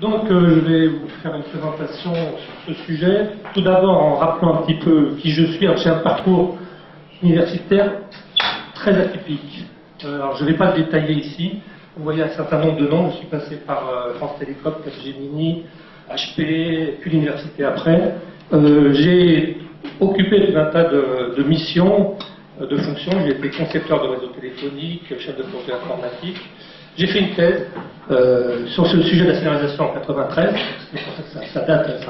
Donc je vais vous faire une présentation sur ce sujet. Tout d'abord en rappelant un petit peu qui je suis. Alors, j'ai un parcours universitaire très atypique. Alors je ne vais pas le détailler ici. Vous voyez un certain nombre de noms. Je suis passé par France Télécom, Capgemini, HP, puis l'université après. J'ai occupé tout un tas de missions, de fonctions. J'ai été concepteur de réseau téléphonique, chef de projet informatique. J'ai fait une thèse sur ce sujet de la scénarisation en 93. C'est pour ça que ça date.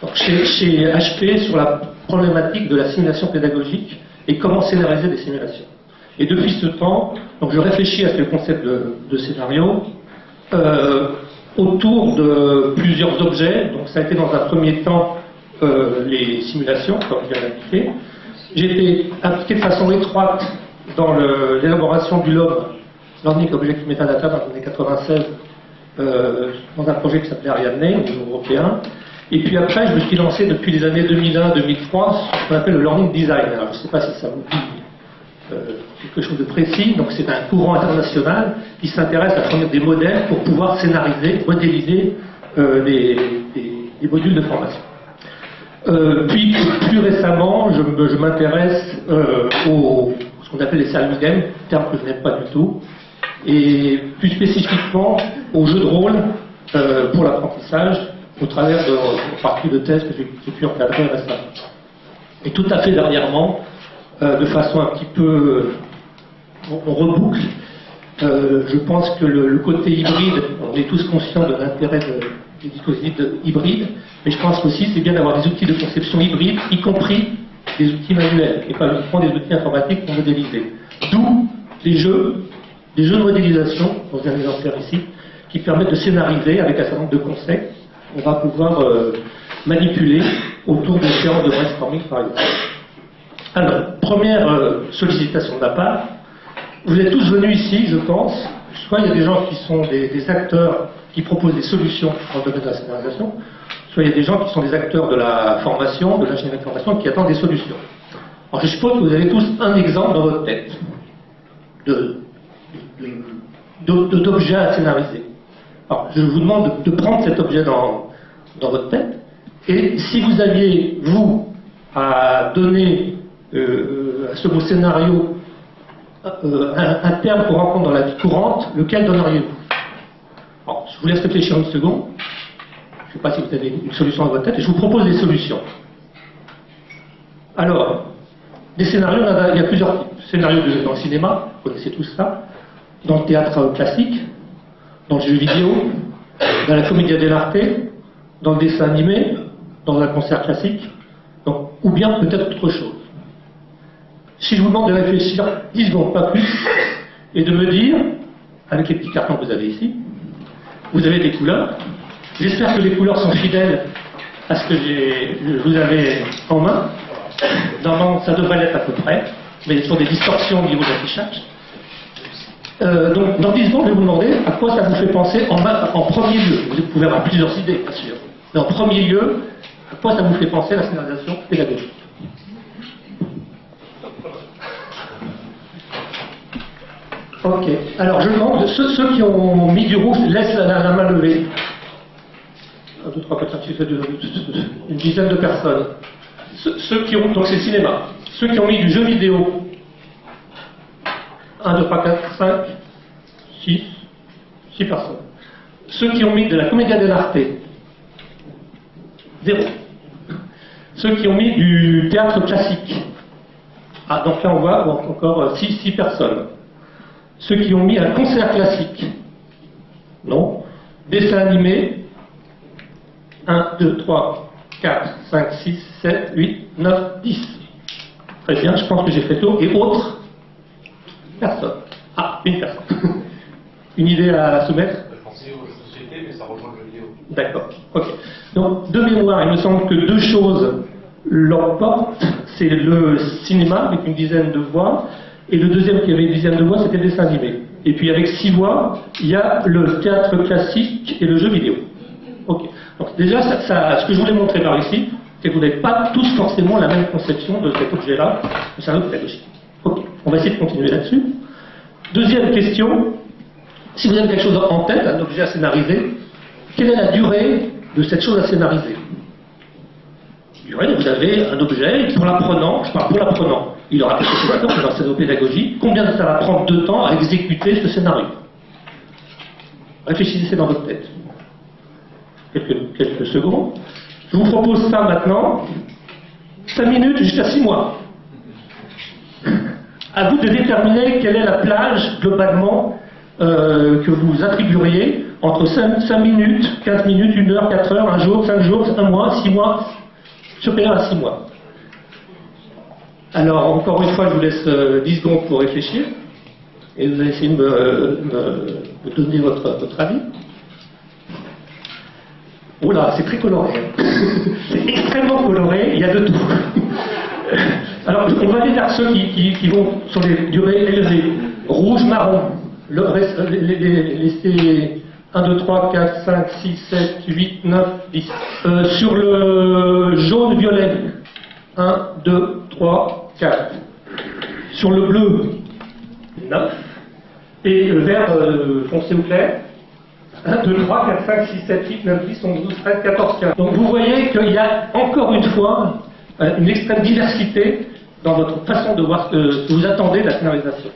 Donc, chez HP, sur la problématique de la simulation pédagogique et comment scénariser des simulations. Et depuis ce temps, donc je réfléchis à ce concept de scénario autour de plusieurs objets. Donc ça a été dans un premier temps les simulations, comme je viens d'indiquer. J'ai été impliqué de façon étroite dans l'élaboration du LOM, Learning Object Metadata, dans les années 96, dans un projet qui s'appelait Ariadne, au niveau européen. Et puis après, je me suis lancé depuis les années 2001-2003 sur ce qu'on appelle le Learning Design. Alors, je ne sais pas si ça vous dit quelque chose de précis. Donc, c'est un courant international qui s'intéresse à fournir des modèles pour pouvoir scénariser, modéliser des modules de formation. Puis, plus récemment, je m'intéresse ce qu'on appelle les salles game, terme que je n'aime pas du tout, et plus spécifiquement aux jeux de rôle pour l'apprentissage, au travers de parties de thèse que j'ai pu encadrer récemment. Et tout à fait dernièrement, de façon un petit peu, on reboucle, je pense que le côté hybride, on est tous conscients de l'intérêt des dispositifs hybrides, mais je pense aussi c'est bien d'avoir des outils de conception hybride, y compris des outils manuels, et pas uniquement des outils informatiques pour modéliser. D'où les jeux de modélisation, dont je viens de vous en faire ici, qui permettent de scénariser avec un certain nombre de concepts qu'on va pouvoir manipuler autour de séances de brainstorming, par exemple. Alors, première sollicitation de ma part, vous êtes tous venus ici, je pense, soit il y a des gens qui sont des acteurs qui proposent des solutions dans le domaine de la scénarisation, soit il y a des gens qui sont des acteurs de la formation, de l'ingénierie de formation, qui attendent des solutions. Alors je suppose que vous avez tous un exemple dans votre tête d'objet à scénariser. Alors je vous demande de prendre cet objet dans votre tête, et si vous aviez, vous, à donner à ce mot scénario un terme qu'on rencontre dans la vie courante, lequel donneriez-vous? Alors, je vous laisse réfléchir une seconde. Je ne sais pas si vous avez une solution dans votre tête, et je vous propose des solutions. Alors, des scénarios, il y a plusieurs types. Scénarios dans le cinéma, vous connaissez tous ça, dans le théâtre classique, dans le jeu vidéo, dans la commedia dell'arte, dans le dessin animé, dans un concert classique, donc, ou bien peut-être autre chose. Si je vous demande de réfléchir 10 secondes, pas plus, et de me dire, avec les petits cartons que vous avez ici, vous avez des couleurs. J'espère que les couleurs sont fidèles à ce que je vous avais en main. Normalement, ça devrait l'être à peu près, mais il y a toujours des distorsions au niveau de l'affichage. Donc, dans 10 secondes, je vais vous demander à quoi ça vous fait penser en premier lieu. Vous pouvez avoir plusieurs idées, bien sûr. Mais en premier lieu, à quoi ça vous fait penser la scénarisation pédagogique? Ok. Alors, je demande, ceux qui ont mis du rouge, laissent la main levée. 1, 2, 3, 4, 5, 6, 7, 2, une dizaine de personnes. Ceux qui ont, donc c'est le cinéma. Ceux qui ont mis du jeu vidéo. 1, 2, 3, 4, 5, 6 personnes. Ceux qui ont mis de la commedia dell'arte. 0. Ceux qui ont mis du théâtre classique. Ah, donc là on voit encore 6 personnes. Ceux qui ont mis un concert classique. Non. Dessin animé. 1, 2, 3, 4, 5, 6, 7, 8, 9, 10. Très bien, je pense que j'ai fait le tour. Et autres? Personne. Ah, une personne. Une idée à soumettre? Je pensais aux jeux de société, mais ça rejoint le jeu vidéo. D'accord. Ok. Donc, de mémoire, il me semble que 2 choses l'emportent. C'est le cinéma, avec une dizaine de voix. Et le deuxième qui avait une dizaine de voix, c'était le dessin animé. Et puis avec 6 voix, il y a le théâtre classique et le jeu vidéo. Ok. Donc déjà, ce que je voulais montrer par ici, c'est que vous n'avez pas tous forcément la même conception de cet objet-là, de scénario pédagogique. Ok. On va essayer de continuer là-dessus. Deuxième question, si vous avez quelque chose en tête, un objet à scénariser, quelle est la durée de cette chose à scénariser? Durée, vous avez un objet, et pour l'apprenant, je parle pour l'apprenant, il aura quelque chose à faire, il aura sa pédagogie, combien ça va prendre de temps à exécuter ce scénario? Réfléchissez dans votre tête. Quelques secondes. Je vous propose ça maintenant, 5 minutes jusqu'à 6 mois. À vous de déterminer quelle est la plage, globalement, que vous attribueriez entre 5 minutes, 15 minutes, 1 heure, 4 heures, 1 jour, 5 jours, 1 mois, 6 mois, supérieur à 6 mois. Alors, encore une fois, je vous laisse 10 secondes pour réfléchir. Et vous allez essayer de me donner votre avis. Oh là, c'est très coloré. C'est extrêmement coloré, il y a de tout. Alors, on va aller vers ceux qui vont sur des durées élevées. Rouge, marron. Laissez 1, 2, 3, 4, 5, 6, 7, 8, 9, 10. Sur le jaune, violet. 1, 2, 3, 4. Sur le bleu, 9. Et le vert foncé ou clair, 1, 2, 3, 4, 5, 6, 7, 8, 9, 10, 11, 12, 13, 14, 15. Donc vous voyez qu'il y a encore une fois une extrême diversité dans votre façon de voir ce que vous attendez de la scénarisation.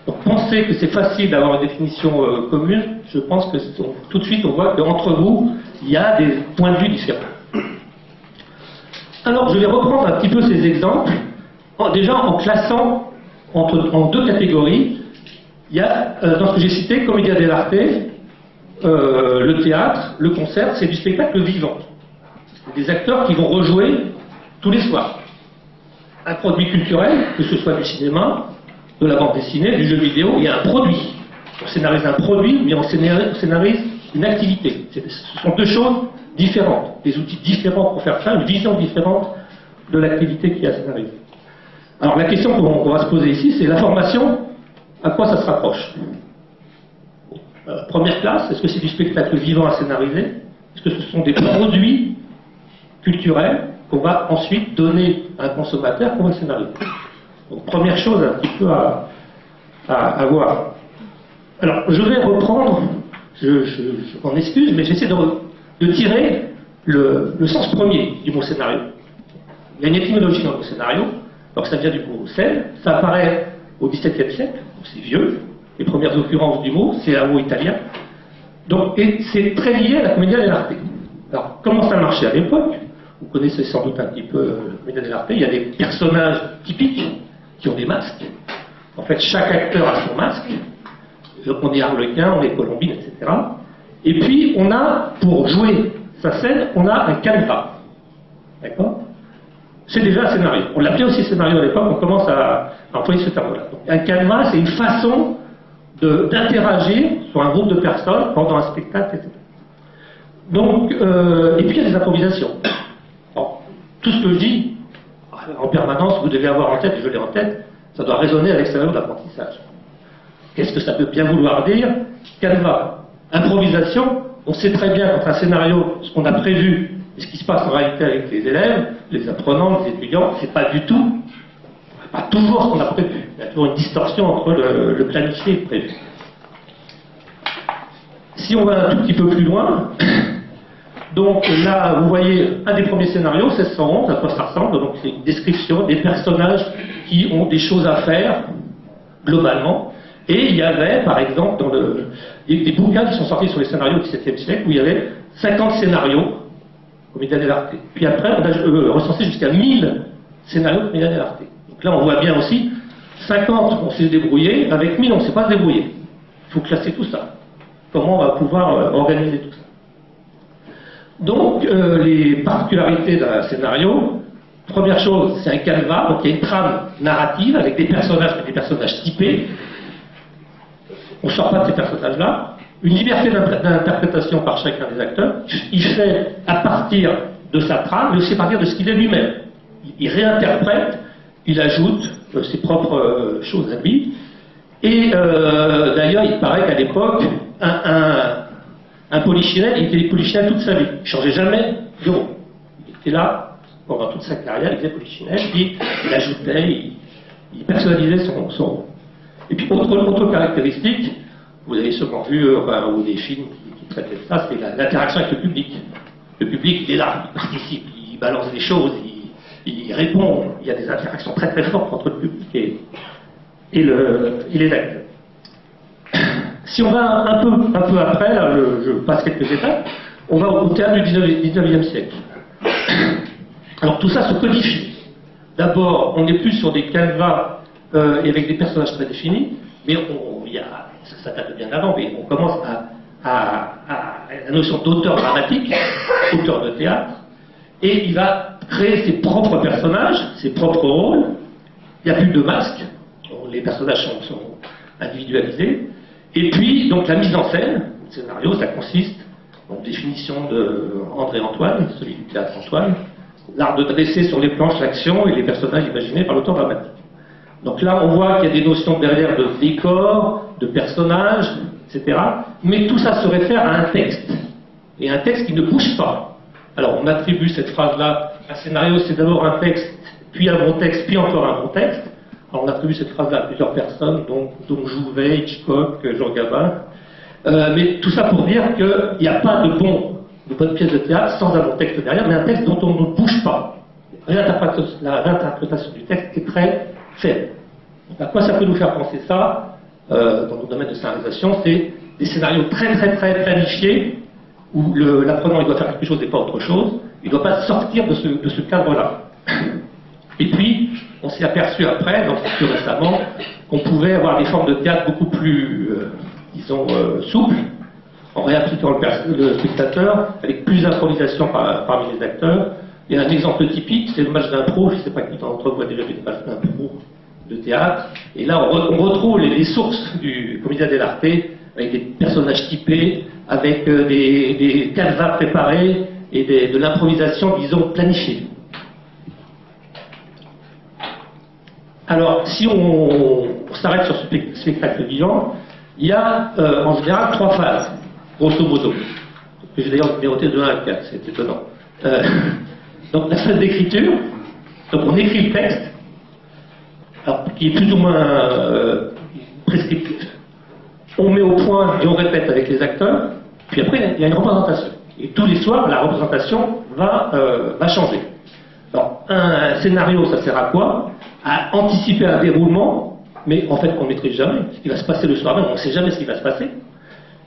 Donc pensez que c'est facile d'avoir une définition commune, je pense que tout de suite on voit qu'entre vous, il y a des points de vue différents. Alors je vais reprendre un petit peu ces exemples, déjà en classant en 2 catégories. Il y a, dans ce que j'ai cité, Commedia dell'arte, le théâtre, le concert, c'est du spectacle vivant. C'est des acteurs qui vont rejouer tous les soirs. Un produit culturel, que ce soit du cinéma, de la bande dessinée, du jeu vidéo, il y a un produit. On scénarise un produit, mais on scénarise une activité. Ce sont 2 choses différentes, des outils différents pour faire ça, une vision différente de l'activité qui est à scénariser. Alors la question qu'on va se poser ici, c'est la formation. À quoi ça se rapproche? Première classe, est-ce que c'est du spectacle vivant à scénariser? Est-ce que ce sont des produits culturels qu'on va ensuite donner à un consommateur qu'on va scénariser? Donc, première chose un petit peu à voir. Alors, je vais reprendre, je m'en excuse, mais j'essaie de tirer le sens premier du mot scénario. Il y a une étymologie dans le mot scénario, alors ça vient du mot scène, ça apparaît au XVIIe siècle, c'est vieux, les premières occurrences du mot, c'est un mot italien. Donc, et c'est très lié à la commedia dell'arte. Alors, comment ça marchait à l'époque? Vous connaissez sans doute un petit peu la commedia dell'arte. Il y a des personnages typiques qui ont des masques. En fait, chaque acteur a son masque. On est Harlequin, on est Colombine, etc. Et puis, on a, pour jouer sa scène, on a un canevas. D'accord? C'est déjà un scénario. On l'appelait aussi scénario à l'époque, on commence à employer ce terme-là. Un canevas, c'est une façon d'interagir sur un groupe de personnes pendant un spectacle, etc. Donc, et puis il y a des improvisations. Bon, tout ce que je dis, en permanence, vous devez avoir en tête, je l'ai en tête, ça doit résonner avec ce scénario d'apprentissage. Qu'est-ce que ça peut bien vouloir dire? Canevas, improvisation, on sait très bien qu'entre un scénario, ce qu'on a prévu, et ce qui se passe en réalité avec les élèves, les apprenants, les étudiants, c'est pas du tout, pas toujours ce qu'on a prévu. Il y a toujours une distorsion entre le planifié et le prévu. Si on va un tout petit peu plus loin, donc là, vous voyez un des premiers scénarios, 1611, à quoi ça ressemble, donc c'est une description des personnages qui ont des choses à faire, globalement. Et il y avait, par exemple, des bouquins qui sont sortis sur les scénarios du XVIIe siècle, où il y avait 50 scénarios, commedia dell'arte. Puis après, on a recensé jusqu'à 1000 scénarios de commedia dell'arte. Donc là, on voit bien aussi, 50, on sait se débrouiller, avec 1000, on ne sait pas se débrouiller. Il faut classer tout ça. Comment on va pouvoir organiser tout ça? Donc, les particularités d'un scénario, première chose, c'est un canevas, donc il y a une trame narrative avec des personnages typés. On ne sort pas de ces personnages-là. Une liberté d'interprétation par chacun des acteurs. Il fait à partir de sa trame, mais aussi à partir de ce qu'il est lui-même. Il réinterprète, il ajoute ses propres choses à lui. Et d'ailleurs, il paraît qu'à l'époque, un polichinelle, il était polichinelle toute sa vie. Il ne changeait jamais de rôle. Il était là pendant toute sa carrière, il faisait polichinelle, puis il ajoutait, il personnalisait son rôle. Et puis, autre caractéristique, vous avez sûrement vu, ou des films qui traitaient de ça, c'est l'interaction avec le public. Le public, il est là, il participe, il balance des choses, il répond. Il y a des interactions très très fortes entre le public et les acteurs. Si on va un peu après, là, je passe quelques étapes, on va au théâtre du 19e siècle. Alors tout ça se codifie. D'abord, on n'est plus sur des canevas et avec des personnages très définis, mais ça date de bien avant, mais on commence à la notion d'auteur dramatique, auteur de théâtre, et il va créer ses propres personnages, ses propres rôles. Il n'y a plus de masques, les personnages sont individualisés. Et puis, donc la mise en scène, le scénario, ça consiste, en définition de André Antoine, celui du théâtre Antoine, l'art de dresser sur les planches l'action et les personnages imaginés par l'auteur dramatique. Donc là, on voit qu'il y a des notions derrière de décor, de personnages, etc. Mais tout ça se réfère à un texte. Et un texte qui ne bouge pas. Alors, on attribue cette phrase-là, un scénario, c'est d'abord un texte, puis un bon texte, puis encore un bon texte. Alors, on attribue cette phrase-là à plusieurs personnes, dont Jouvet, Hitchcock, Jean Gabin. Mais tout ça pour dire qu'il n'y a pas de bonne pièce de théâtre sans un bon texte derrière, mais un texte dont on ne bouge pas. La réinterprétation du texte est très faible. À quoi ça peut nous faire penser ça, dans le domaine de scénarisation? C'est des scénarios très très très planifiés, où l'apprenant il doit faire quelque chose et pas autre chose. Il ne doit pas sortir de ce cadre-là. Et puis, on s'est aperçu après, donc plus récemment, qu'on pouvait avoir des formes de théâtre beaucoup plus, disons, souples, en réappliquant le spectateur, avec plus d'improvisation parmi les acteurs. Il y a un exemple typique, c'est le match d'impro. Je ne sais pas qui d'entre vous a déjà vu des matchs d'impro de théâtre. Et là, on retrouve les sources du Commedia dell'arte, avec des personnages typés, avec des canevas préparés et de l'improvisation, disons, planifiée. Alors, si on s'arrête sur ce spectacle vivant, il y a en général 3 phases, grosso modo. J'ai d'ailleurs numéroté de 1 à 4, c'est étonnant. Donc la phase d'écriture, donc on écrit le texte, alors, qui est plus ou moins prescriptif. On met au point et on répète avec les acteurs, puis après il y a une représentation. Et tous les soirs, la représentation va changer. Alors, un scénario, ça sert à quoi? À anticiper un déroulement, mais en fait qu'on ne maîtrise jamais. Ce qui va se passer le soir même, on ne sait jamais ce qui va se passer.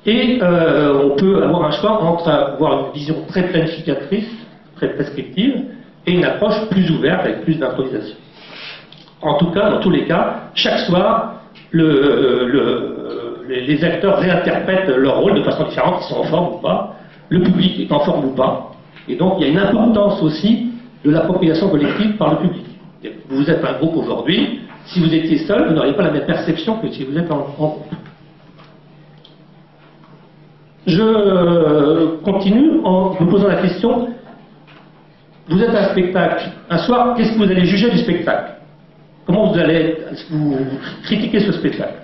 Et on peut avoir un choix entre avoir une vision très planificatrice, très prescriptive, et une approche plus ouverte, avec plus d'improvisation. En tout cas, dans tous les cas, chaque soir, les acteurs réinterprètent leur rôle de façon différente, ils sont en forme ou pas, le public est en forme ou pas, et donc il y a une importance aussi de l'appropriation collective par le public. Vous êtes un groupe aujourd'hui, si vous étiez seul, vous n'auriez pas la même perception que si vous êtes en groupe. Je continue en vous posant la question, vous êtes un spectacle, un soir, qu'est-ce que vous allez juger du spectacle? Comment vous allez critiquer ce spectacle?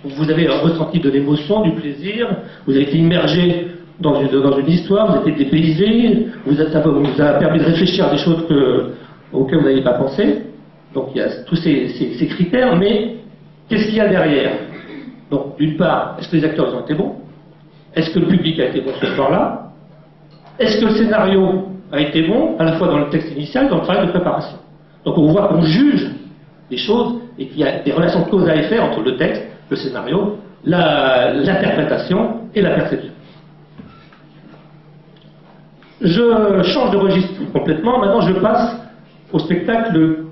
Vous avez ressenti de l'émotion, du plaisir, vous avez été immergé dans une histoire, vous avez été dépaysé, ça vous a permis de réfléchir à des choses auxquelles vous n'aviez pas pensé. Donc il y a tous ces critères, mais qu'est-ce qu'il y a derrière? Donc d'une part, est-ce que les acteurs ont été bons? Est-ce que le public a été bon ce soir-là? Est-ce que le scénario a été bon, à la fois dans le texte initial et dans le travail de préparation? Donc on voit qu'on juge des choses et qu'il y a des relations de cause à effet entre le texte, le scénario, l'interprétation et la perception. Je change de registre complètement. Maintenant, je passe au spectacle,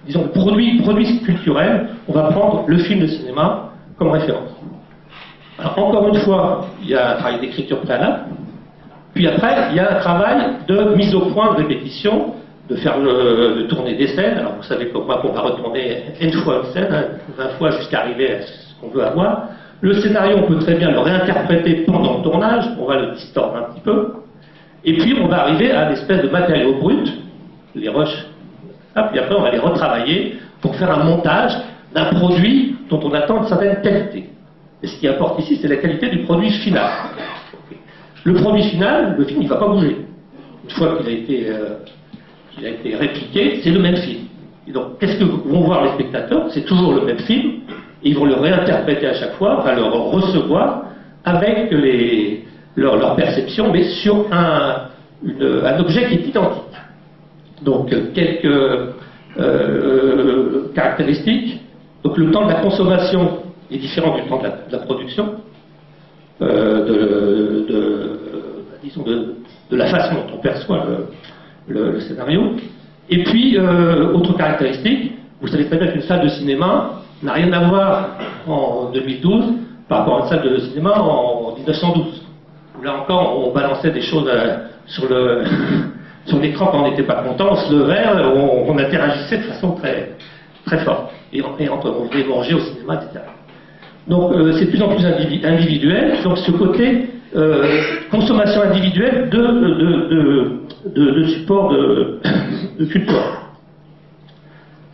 disons, produit culturel. On va prendre le film de cinéma comme référence. Alors, encore une fois, il y a un travail d'écriture préalable. Puis après, il y a un travail de mise au point, de répétition, de tourner des scènes. Alors, vous savez comme moi qu'on va retourner une fois une scène, 20 fois jusqu'à arriver à ce qu'on veut avoir. Le scénario, on peut très bien le réinterpréter pendant le tournage. On va le distordre un petit peu. Et puis, on va arriver à une espèce de matériau brut, les rushs, puis après, on va les retravailler pour faire un montage d'un produit dont on attend une certaine qualité. Et ce qui importe ici, c'est la qualité du produit final. Le produit final, le film, il ne va pas bouger. Une fois qu'il a été répliqué, c'est le même film. Et donc, qu'est-ce que vont voir les spectateurs? C'est toujours le même film, et ils vont le réinterpréter à chaque fois, enfin le recevoir avec leur perception, mais sur un objet qui est identique. Donc quelques caractéristiques. Donc le temps de la consommation est différent du temps de la production, disons de la façon dont on perçoit le scénario. Et puis, autre caractéristique, vous savez très bien qu'une salle de cinéma n'a rien à voir en 2012 par rapport à une salle de cinéma en 1912. Où là encore, on balançait des choses sur l'écran quand on n'était pas content, on se levait, on interagissait de façon très, très forte. Et on voulait manger au cinéma, etc. Donc c'est de plus en plus individuel, donc ce côté consommation individuelle de support de culture.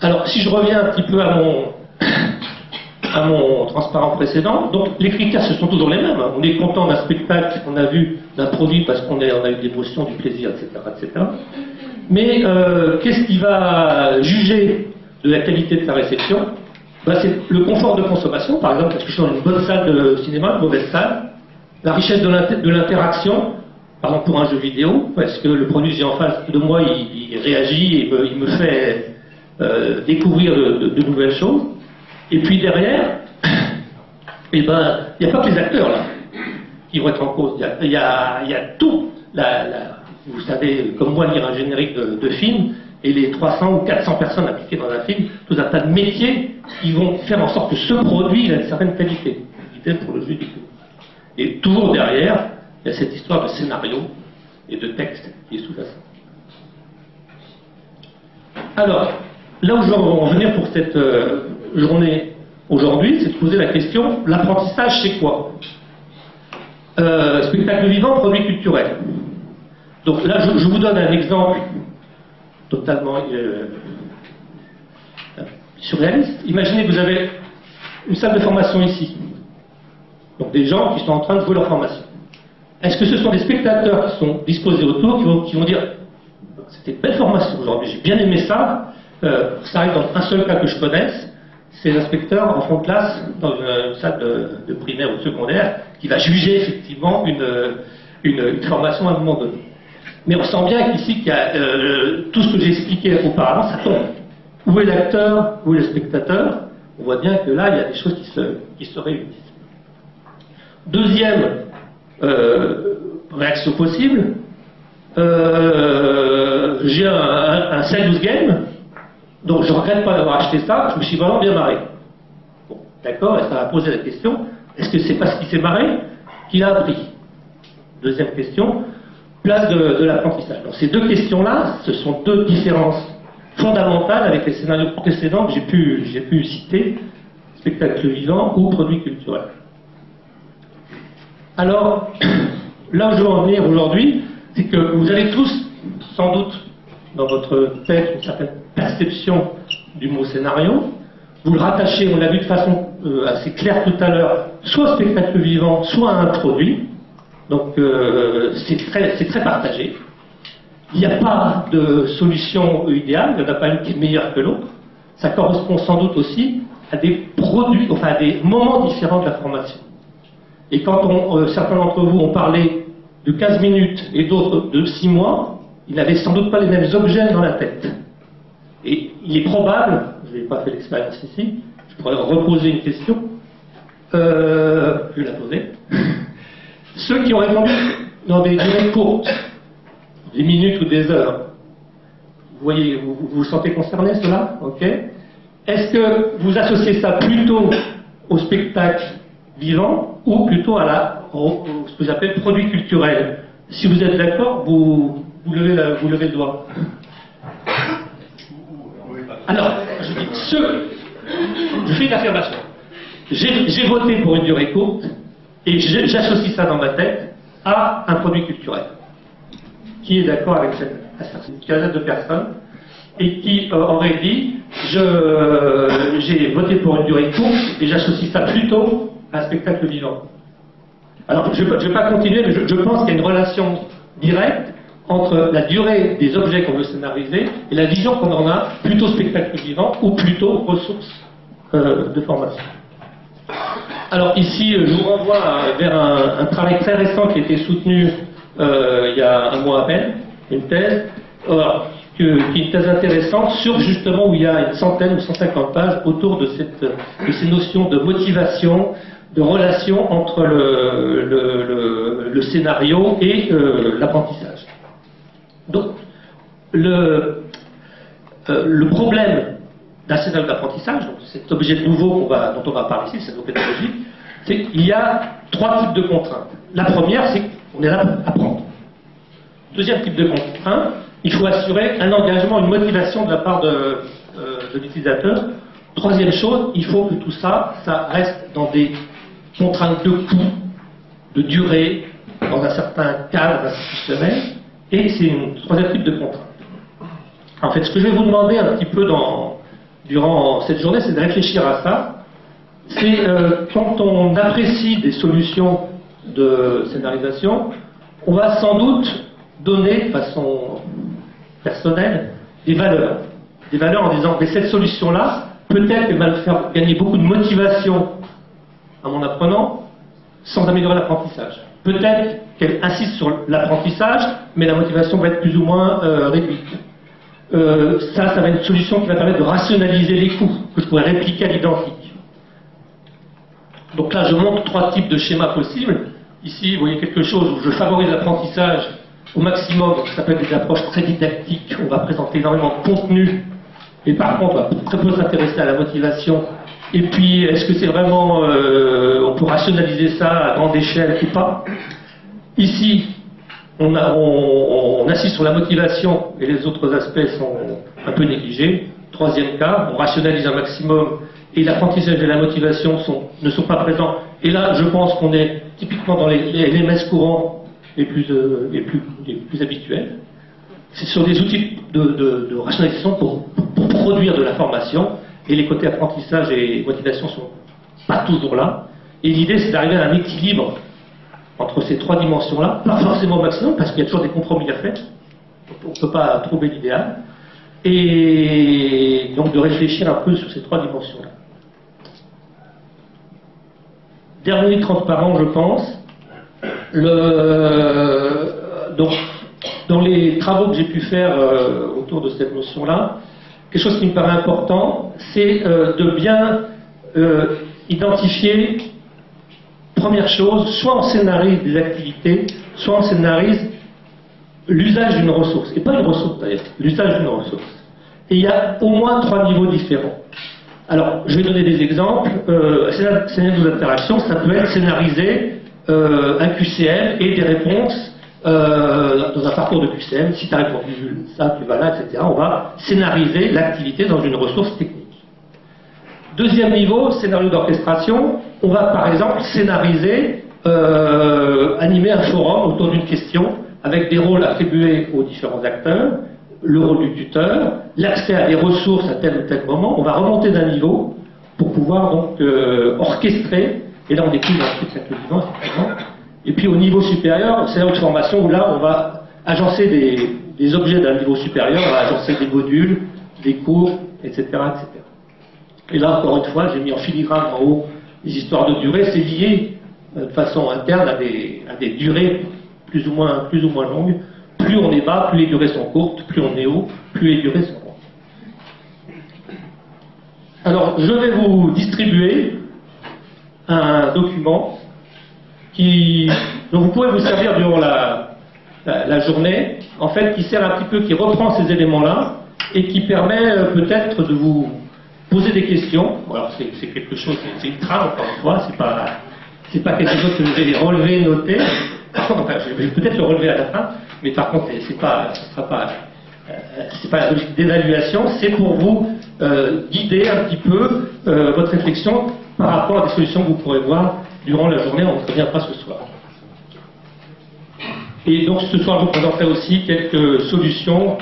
Alors si je reviens un petit peu à mon transparent précédent, donc les critères ce sont toujours les mêmes. On est content d'un spectacle qu'on a vu, d'un produit parce qu'on a eu de l'émotion, du plaisir, etc. etc. Mais qu'est-ce qui va juger de la qualité de sa réception? C'est le confort de consommation, par exemple, est-ce que je suis dans une bonne salle de cinéma, une mauvaise salle? La richesse de l'interaction, par exemple pour un jeu vidéo, est-ce que le produit que j'ai en face de moi, il réagit et il me fait découvrir de nouvelles choses? Et puis derrière, il n'y a pas que les acteurs là qui vont être en cause. Il y a tout. Vous savez, comme moi, lire un générique de film, et les 300 ou 400 personnes impliquées dans un film, tout un tas de métiers qui vont faire en sorte que ce produit ait une certaine qualité. Idem pour le jeu vidéo. Et toujours derrière, il y a cette histoire de scénario et de texte qui est sous-jacente. Alors, là où je veux en venir pour cette journée aujourd'hui, c'est de poser la question, l'apprentissage c'est quoi? Spectacle vivant, produit culturel. Donc là, je vous donne un exemple totalement surréaliste. Imaginez que vous avez une salle de formation ici. Donc des gens qui sont en train de jouer leur formation. Est-ce que ce sont des spectateurs qui sont disposés autour, qui vont dire c'était une belle formation aujourd'hui, j'ai bien aimé ça, ça arrive dans un seul cas que je connaisse, c'est l'inspecteur en fond de classe dans une salle de primaire ou de secondaire qui va juger effectivement une formation à un moment donné. Mais on sent bien qu'ici, qu'il y a, tout ce que j'ai expliqué auparavant, ça tombe. Où est l'acteur, où est le spectateur? On voit bien que là, il y a des choses qui se réunissent. Deuxième réaction possible, j'ai un Serious Game, donc je ne regrette pas d'avoir acheté ça, je me suis vraiment bien marré. Bon, d'accord, et ça va poser la question, est-ce que c'est parce qu'il s'est marré qu'il a appris? Deuxième question, place de l'apprentissage. Donc ces deux questions-là, ce sont deux différences fondamentales avec les scénarios précédents que j'ai pu citer, spectacle vivant ou produit culturel. Alors, là où je veux en venir aujourd'hui, c'est que vous avez tous, sans doute, dans votre tête, une certaine perception du mot scénario. Vous le rattachez, on l'a vu de façon assez claire tout à l'heure, soit au spectacle vivant, soit à un produit. Donc, c'est très partagé. Il n'y a pas de solution idéale, il n'y en a pas une qui est meilleure que l'autre. Ça correspond sans doute aussi à des produits, enfin à des moments différents de la formation. Et quand certains d'entre vous ont parlé de 15 minutes et d'autres de 6 mois, ils n'avaient sans doute pas les mêmes objets dans la tête. Et il est probable, je n'ai pas fait l'expérience ici, je pourrais reposer une question, je vais la poser. Ceux qui ont répondu dans des durées courtes, des minutes ou des heures, vous voyez, vous vous sentez concerné, cela? Ok. Est-ce que vous associez ça plutôt au spectacle vivant ou plutôt à ce que j'appelle produit culturel? Si vous êtes d'accord, vous levez le doigt. Alors, je fais une affirmation. J'ai voté pour une durée courte et j'associe ça dans ma tête à un produit culturel. Qui est d'accord avec cette assertion? Une quinzaine de personnes et qui aurait dit j'ai voté pour une durée courte et j'associe ça plutôt à un spectacle vivant. Alors, je ne vais pas continuer, mais je pense qu'il y a une relation directe entre la durée des objets qu'on veut scénariser et la vision qu'on en a, plutôt spectacle vivant ou plutôt ressources de formation. Alors ici, je vous renvoie vers un travail très récent qui a été soutenu il y a un mois à peine, une thèse, qui est une thèse intéressante sur justement où il y a une centaine ou 150 pages autour de ces notions de motivation, de relation entre le scénario et l'apprentissage. Donc, le problème d'un scénario d'apprentissage, donc cet objet nouveau dont on va parler ici, cette pédagogie, c'est qu'il y a 3 types de contraintes. La première, c'est qu'on est là pour apprendre. Deuxième type de contrainte, il faut assurer un engagement, une motivation de la part de l'utilisateur. Troisième chose, il faut que tout ça reste dans des contraintes de coût, de durée, dans un certain cadre institutionnel, et c'est un troisième type de contrainte. En fait, ce que je vais vous demander un petit peu durant cette journée, c'est de réfléchir à ça. C'est quand on apprécie des solutions de scénarisation, on va sans doute donner de façon personnelle des valeurs. Des valeurs en disant que cette solution-là, peut-être elle va me faire gagner beaucoup de motivation à mon apprenant, sans améliorer l'apprentissage. Peut-être qu'elle insiste sur l'apprentissage, mais la motivation va être plus ou moins réduite. Ça va être une solution qui va permettre de rationaliser les coûts, que je pourrais répliquer à l'identique. Donc là, je montre 3 types de schémas possibles. Ici, vous voyez quelque chose où je favorise l'apprentissage au maximum, ça peut être des approches très didactiques, on va présenter énormément de contenu, et par contre, on va très peu s'intéresser à la motivation. Et puis, est-ce que c'est vraiment, on peut rationaliser ça à grande échelle ou pas? Ici, on insiste sur la motivation et les autres aspects sont un peu négligés. Troisième cas, on rationalise un maximum et l'apprentissage et la motivation ne sont pas présents. Et là, je pense qu'on est typiquement dans les LMS courants les plus habituels. C'est sur des outils de rationalisation pour produire de la formation, et les côtés apprentissage et motivation sont pas toujours là. Et l'idée, c'est d'arriver à un équilibre entre ces 3 dimensions-là, pas forcément au maximum, parce qu'il y a toujours des compromis à faire. On ne peut pas trouver l'idéal. Et donc de réfléchir un peu sur ces 3 dimensions-là. Dernier transparent, je pense. Donc, dans les travaux que j'ai pu faire autour de cette notion-là, quelque chose qui me paraît important, c'est de bien identifier, première chose, soit on scénarise des activités, soit on scénarise l'usage d'une ressource, et pas une ressource d'ailleurs, l'usage d'une ressource. Et il y a au moins 3 niveaux différents. Alors, je vais donner des exemples. Scénario d'interaction, ça peut être scénariser un QCM et des réponses dans un parcours de QCM. Si tu as répondu ça, tu vas là, etc. On va scénariser l'activité dans une ressource technique. Deuxième niveau, scénario d'orchestration. On va par exemple scénariser, animer un forum autour d'une question avec des rôles attribués aux différents acteurs, le rôle du tuteur, l'accès à des ressources à tel ou tel moment. On va remonter d'un niveau pour pouvoir donc orchestrer, et là on découvre un truc vivant, effectivement. Et puis au niveau supérieur, c'est une formation où là on va agencer des objets d'un niveau supérieur, on va agencer des modules, des cours, etc., etc. Et là encore une fois, j'ai mis en filigrane en haut les histoires de durée, c'est lié de façon interne à des durées plus ou moins longues. Plus on est bas, plus les durées sont courtes, plus on est haut, plus les durées sont courtes. Alors, je vais vous distribuer un document dont vous pourrez vous servir durant la journée, en fait, qui sert un petit peu, qui reprend ces éléments-là, et qui permet peut-être de vous poser des questions. Alors, c'est quelque chose, c'est une trame, encore une fois, c'est pas quelque chose que je vais relever, noter. Enfin, je vais peut-être le relever à la fin, mais par contre, c'est pas la logique d'évaluation, c'est pour vous guider un petit peu votre réflexion par rapport à des solutions que vous pourrez voir durant la journée. On ne revient pas ce soir. Et donc ce soir, je vous présenterai aussi quelques solutions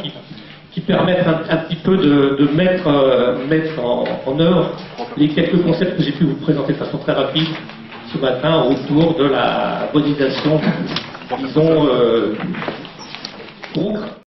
qui permettent un petit peu de mettre en œuvre les quelques concepts que j'ai pu vous présenter de façon très rapide ce matin autour de la modélisation, disons, groupe.